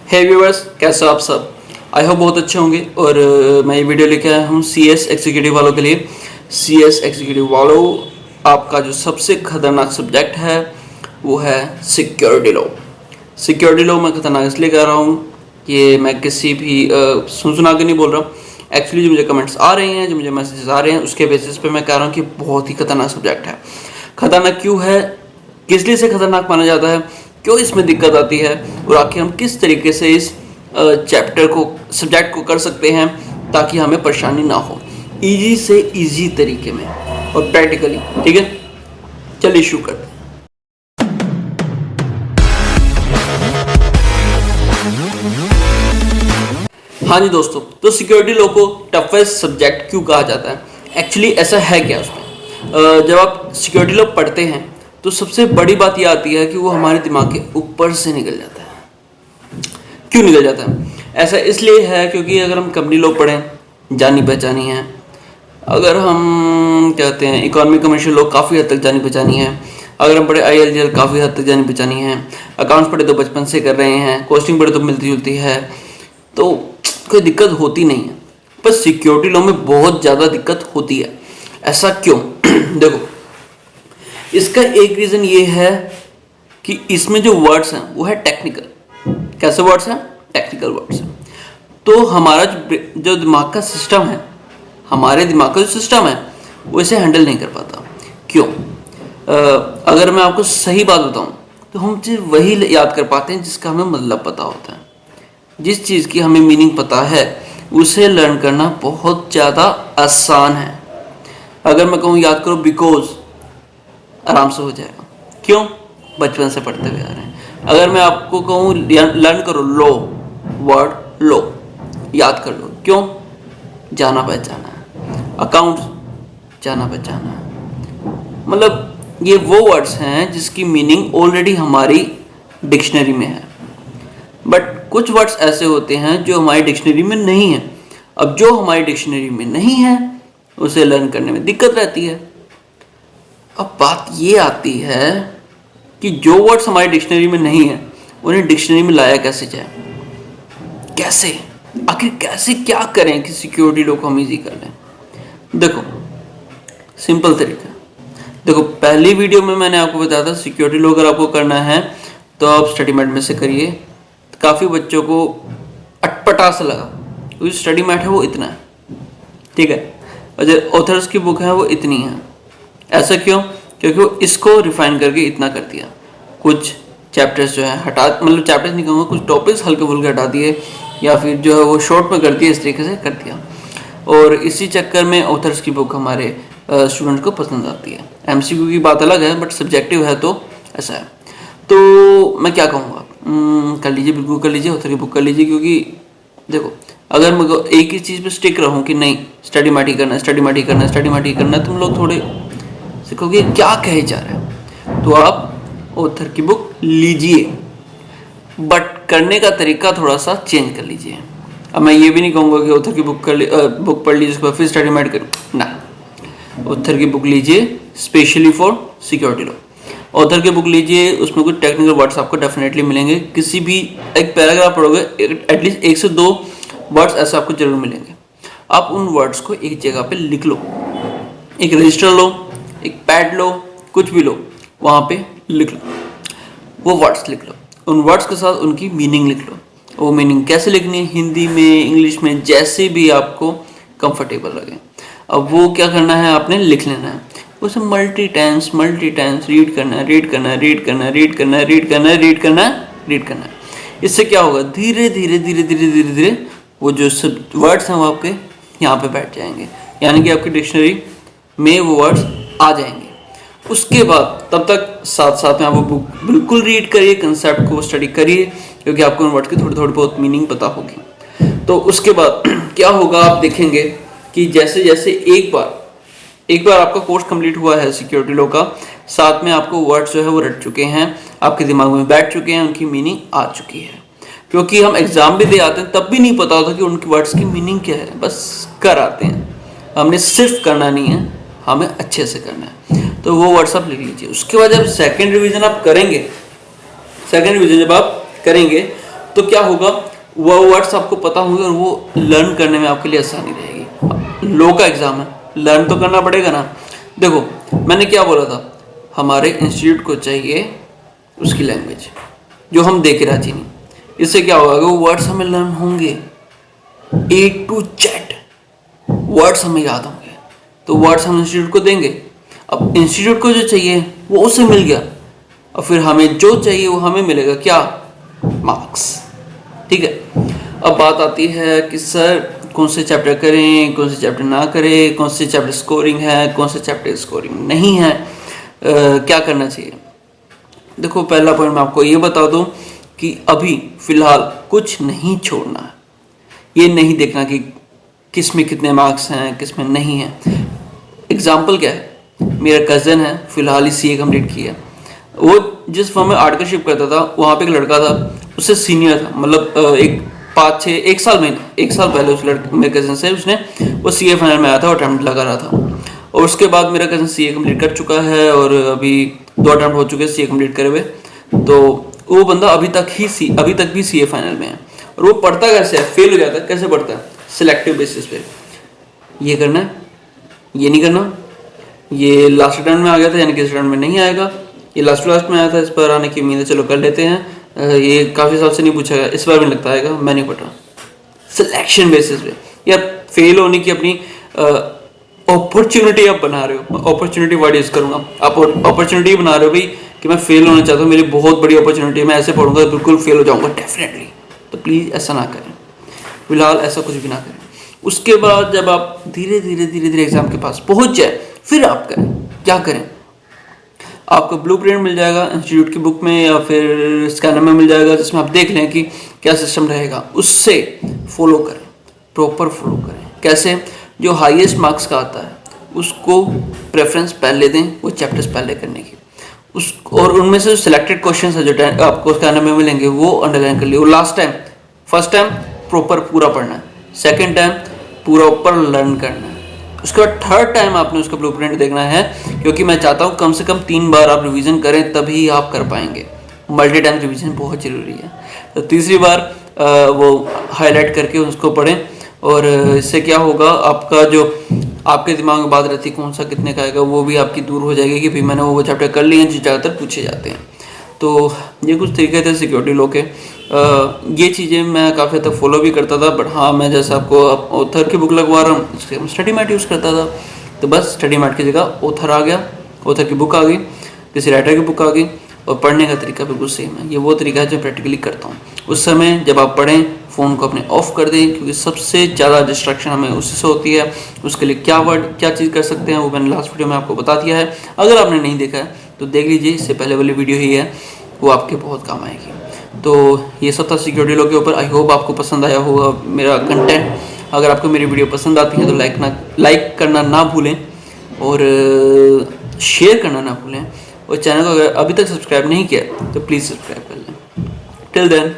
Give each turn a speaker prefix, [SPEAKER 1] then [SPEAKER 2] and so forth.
[SPEAKER 1] हे viewers, कैसे हो आप सब। आई होप बहुत अच्छे होंगे। और मैं ये वीडियो लेके आया हूँ CS एग्जीक्यूटिव वालों के लिए। CS एग्जीक्यूटिव वालों, आपका जो सबसे खतरनाक सब्जेक्ट है वो है सिक्योरिटी लॉ। सिक्योरिटी लॉ मैं खतरनाक इसलिए कह रहा हूँ, ये मैं किसी भी सुना के नहीं बोल रहा हूँ। एक्चुअली जो मुझे कमेंट्स आ रहे हैं, जो मुझे मैसेजेस आ रहे हैं, उसके बेसिस पे मैं कह रहा हूँ कि बहुत ही खतरनाक सब्जेक्ट है। खतरनाक क्यों है, किस लिए से खतरनाक माना जाता है, क्यों इसमें दिक्कत आती है, और आखिर हम किस तरीके से इस चैप्टर को, सब्जेक्ट को कर सकते हैं ताकि हमें परेशानी ना हो, इजी से इजी तरीके में और प्रैक्टिकली। ठीक है, चलिए शुरू करते हैं। हाँ जी दोस्तों, तो सिक्योरिटी लॉ को टफेस्ट सब्जेक्ट क्यों कहा जाता है, एक्चुअली ऐसा है क्या उसमें। जब आप सिक्योरिटी लॉ पढ़ते हैं तो सबसे बड़ी बात यह आती है कि वो हमारे दिमाग के ऊपर से निकल जाता है। क्यों निकल जाता है? ऐसा इसलिए है क्योंकि अगर हम कंपनी लॉ पढ़ें, जानी पहचानी है। अगर हम कहते हैं इकोनॉमिक कमर्शियल लॉ, काफ़ी हद तक जानी पहचानी है। अगर हम पढ़े ILGL, काफ़ी हद तक जानी पहचानी है। अकाउंट्स पढ़े तो बचपन से कर रहे हैं, कॉस्टिंग पढ़े तो मिलती जुलती है, तो कोई दिक्कत होती नहीं है। पर सिक्योरिटी लॉ में बहुत ज़्यादा दिक्कत होती है। ऐसा क्यों? देखो, इसका एक रीज़न ये है कि इसमें जो वर्ड्स हैं वो है टेक्निकल। कैसे वर्ड्स हैं? टेक्निकल वर्ड्स हैं। तो हमारा जो दिमाग का सिस्टम है, हमारे दिमाग का जो सिस्टम है वो इसे हैंडल नहीं कर पाता। क्यों? अगर मैं आपको सही बात बताऊं तो हम सिर्फ वही याद कर पाते हैं जिसका हमें मतलब पता होता है। जिस चीज़ की हमें मीनिंग पता है उसे लर्न करना बहुत ज़्यादा आसान है। अगर मैं कहूँ याद करो बिकॉज, आराम से हो जाएगा। क्यों? बचपन से पढ़ते हुए आ रहे हैं। अगर मैं आपको कहूँ लर्न करो लो, वर्ड लो याद कर लो। क्यों? जाना पहचाना है। अकाउंट्स, जाना पहचाना है। मतलब ये वो वर्ड्स हैं जिसकी मीनिंग ऑलरेडी हमारी डिक्शनरी में है। बट कुछ वर्ड्स ऐसे होते हैं जो हमारी डिक्शनरी में नहीं है। अब जो हमारी डिक्शनरी में नहीं है उसे लर्न करने में दिक्कत रहती है। अब बात ये आती है कि जो वर्ड्स हमारी डिक्शनरी में नहीं है उन्हें डिक्शनरी में लाया कैसे जाए, कैसे, आखिर कैसे, क्या करें कि सिक्योरिटी लॉ को हम इजी कर लें। देखो, सिंपल तरीका। देखो, पहली वीडियो में मैंने आपको बताया था सिक्योरिटी लॉ अगर आपको करना है तो आप स्टडी मैट में से करिए। काफ़ी बच्चों को अटपटा सा लगा क्योंकि स्टडी मैट है वो इतना है, ठीक है, और जो ऑथर्स की बुक है वो इतनी है। ऐसा क्यों? क्योंकि वो इसको रिफाइन करके इतना कर दिया। कुछ चैप्टर्स जो है हटा, मतलब चैप्टर्स नहीं कहूँगा, कुछ टॉपिक्स हल्के फुल्के हटा दिए या फिर जो है वो शॉर्ट में कर दिया, इस तरीके से कर दिया। और इसी चक्कर में ऑथर्स की बुक हमारे स्टूडेंट को पसंद आती है। MCQ की बात अलग है, बट सब्जेक्टिव है तो ऐसा है। तो मैं क्या कहूँगा, कर लीजिए, बिल्कुल कर लीजिए, ऑथर की बुक कर लीजिए। क्योंकि देखो, अगर मैं एक ही चीज़ पे स्टिक रहूँ कि नहीं स्टडी मैट ही करना है, स्टडी मैट ही करना है, स्टडी मैट ही करना है, तुम लोग थोड़े सीखोगे क्या कहे जा रहे हैं। तो आप ऑथर की बुक लीजिए, बट करने का तरीका थोड़ा सा चेंज कर लीजिए। अब मैं ये भी नहीं कहूँगा कि ऑथर की बुक बुक पढ़ लीजिए उसके बाद फिर स्टडी मैट करो ना। ऑथर की बुक लीजिए specially for security law. Author की बुक लीजिए, उसमें कुछ टेक्निकल वर्ड्स आपको डेफिनेटली मिलेंगे। किसी भी एक पैराग्राफ पढ़ोगे एटलीस्ट 1 से 2 वर्ड्स ऐसे आपको जरूर मिलेंगे। आप उन वर्ड्स को एक जगह पे लिख लो, एक रजिस्टर लो, एक पैड लो, कुछ भी लो, वहाँ पे लिख लो, वो वर्ड्स लिख लो। उन वर्ड्स के साथ उनकी मीनिंग लिख लो। वो मीनिंग कैसे लिखनी है, हिंदी में, इंग्लिश में, जैसे भी आपको कंफर्टेबल लगे। अब वो क्या करना है, आपने लिख लेना है। उसे मल्टी टाइम्स रीड करना है, रीड करना है, रीड करना है, रीड करना है, रीड करना है, रीड करना है, रीड करना है। इससे क्या होगा, धीरे धीरे धीरे धीरे धीरे धीरे वो जो सब वर्ड्स हैं वो आपके यहाँ पे बैठ जाएंगे, यानी कि आपकी डिक्शनरी में वो वर्ड्स आ जाएंगे। उसके बाद तब तक साथ साथ में आप वो बुक बिल्कुल रीड करिए, कंसेप्ट को स्टडी करिए, क्योंकि आपको उन वर्ड की थोड़ी थोड़ी बहुत मीनिंग पता होगी। तो उसके बाद क्या होगा, आप देखेंगे कि जैसे जैसे एक बार आपका कोर्स कंप्लीट हुआ है सिक्योरिटी लॉ का, साथ में आपको वर्ड्स जो है वो रट चुके हैं, आपके दिमाग में बैठ चुके हैं, उनकी मीनिंग आ चुकी है। क्योंकि हम एग्जाम भी दे आते हैं तब भी नहीं पता होता कि उनकी वर्ड्स की मीनिंग क्या है, बस कर आते हैं। हमने सिर्फ करना नहीं है, हमें अच्छे से करना है। तो वो वर्ड्स आप लिख लीजिए। उसके बाद जब सेकेंड रिवीजन आप करेंगे, तो क्या होगा, वो वर्ड्स आपको पता होंगे और वो लर्न करने में आपके लिए आसानी रहेगी। लो का एग्जाम है, लर्न तो करना पड़ेगा ना। देखो मैंने क्या बोला था, हमारे इंस्टीट्यूट को चाहिए उसकी लैंग्वेज जो हम देख के राजी नहीं। इससे क्या होगा, वो वर्ड्स हमें लर्न होंगे, A to Z वर्ड्स हमें याद होंगे, तो वर्ड्स हम इंस्टीट्यूट को देंगे। अब इंस्टीट्यूट को जो चाहिए वो उससे मिल गया, और फिर हमें जो चाहिए वो हमें मिलेगा, क्या, मार्क्स। ठीक है, अब बात आती है कि सर कौन से चैप्टर करें, कौन से चैप्टर ना करें, कौन से चैप्टर स्कोरिंग है, कौन से चैप्टर स्कोरिंग नहीं है, क्या करना चाहिए। देखो पहला पॉइंट मैं आपको ये बता दूं कि अभी फिलहाल कुछ नहीं छोड़ना है, ये नहीं देखना कि किस में कितने मार्क्स हैं किस में नहीं है। एग्जाम्पल क्या है, मेरा कज़न है, फिलहाल ही CA कंप्लीट किया, वो जिस फॉर्म में आर्टिकलशिप करता था वहाँ पे एक लड़का था, उससे सीनियर था, मतलब एक साल पहले उस लड़के मेरे कज़न से उसने वो CA फाइनल में आया था और अटैम्प्ट लगा रहा था। और उसके बाद मेरा कज़न CA कंप्लीट कर चुका है और अभी 2 अटैम्प्ट हो चुके हैं CA कंप्लीट करे हुए। तो वो बंदा अभी तक भी CA फाइनल में है। और वो पढ़ता कैसे है, फेल हो जाता है, कैसे पढ़ता है, सिलेक्टिव बेसिस पे, ये करना है, ये नहीं करना, ये लास्ट अटेम्प्ट में आ गया था यानी कि इस अटेम्प्ट में नहीं आएगा, ये लास्ट में आया था, इस पर आने की उम्मीद है, चलो कर लेते हैं, ये काफ़ी साल से नहीं पूछा गया, इस बार भी लगता आएगा, मैं नहीं पढ़ रहा। सिलेक्शन बेसिस पे यार, फेल होने की अपनी अपॉर्चुनिटी आप बना रहे हो, अपॉर्चुनिटी वर्ड यूज करूंगा, आप अपॉर्चुनिटी बना रहे हो भाई कि मैं फेल होना चाहता हूँ, मेरी बहुत बड़ी अपॉर्चुनिटी है, मैं ऐसे पढ़ूंगा तो बिल्कुल फेल हो जाऊंगा डेफिनेटली। तो प्लीज़ ऐसा ना करें, फिलहाल ऐसा कुछ भी ना करें। उसके बाद जब आप धीरे धीरे एग्जाम के पास पहुंच जाए फिर आप करें, क्या करें, आपको ब्लूप्रिंट मिल जाएगा इंस्टीट्यूट की बुक में या फिर स्कैनर में मिल जाएगा, जिसमें आप देख लें कि क्या सिस्टम रहेगा, उससे फॉलो करें, प्रॉपर फॉलो करें। कैसे, जो हाईएस्ट मार्क्स का आता है उसको प्रेफरेंस पहले दें, वो चैप्टर्स पहले करने की, उस और उनमें से जो सिलेक्टेड क्वेश्चन है जो आपको स्कैनर में मिलेंगे वो अंडरलाइन कर लिए। वो फर्स्ट टाइम प्रॉपर पूरा पढ़ना है, सेकेंड टाइम पूरा ऊपर लर्न करना है, उसके बाद थर्ड टाइम आपने उसका ब्लूप्रिंट देखना है, क्योंकि मैं चाहता हूँ कम से कम 3 बार आप रिवीजन करें तभी आप कर पाएंगे। मल्टी टाइम रिवीजन बहुत ज़रूरी है। तो तीसरी बार वो हाईलाइट करके उसको पढ़ें, और इससे क्या होगा, आपका जो आपके दिमाग में बात रहती है कौन सा कितने का आएगा, वो भी आपकी दूर हो जाएगी कि भाई मैंने वो चैप्टर कर लिए हैं जो ज़्यादातर पूछे जाते हैं। तो ये कुछ तरीके थे सिक्योरिटी लॉ के। ये चीज़ें मैं काफ़ी हद तक फॉलो भी करता था, बट हाँ मैं जैसे आपको ऑथर की बुक लगवा रहा हूँ, उसके स्टडी मैट यूज़ करता था, तो बस स्टडी मैट की जगह ऑथर आ गया, ऑथर की बुक आ गई, किसी राइटर की बुक आ गई, और पढ़ने का तरीका बिल्कुल सेम है। ये वो तरीका है जो प्रैक्टिकली करता हूँ। उस समय जब आप पढ़ें फ़ोन को अपने ऑफ कर दें, क्योंकि सबसे ज़्यादा डिस्ट्रैक्शन हमें उसी से होती है। उसके लिए क्या चीज़ कर सकते हैं वो मैंने लास्ट वीडियो में आपको बता दिया है, अगर आपने नहीं देखा है तो देख लीजिए, इससे पहले वाली वीडियो ही है, वो आपके बहुत काम आएगी। तो ये सब था सिक्योरिटी लॉ के ऊपर। आई होप आपको पसंद आया होगा मेरा कंटेंट। अगर आपको मेरी वीडियो पसंद आती है तो लाइक करना ना भूलें और शेयर करना ना भूलें, और चैनल को अगर अभी तक सब्सक्राइब नहीं किया तो प्लीज़ सब्सक्राइब कर लें। Till then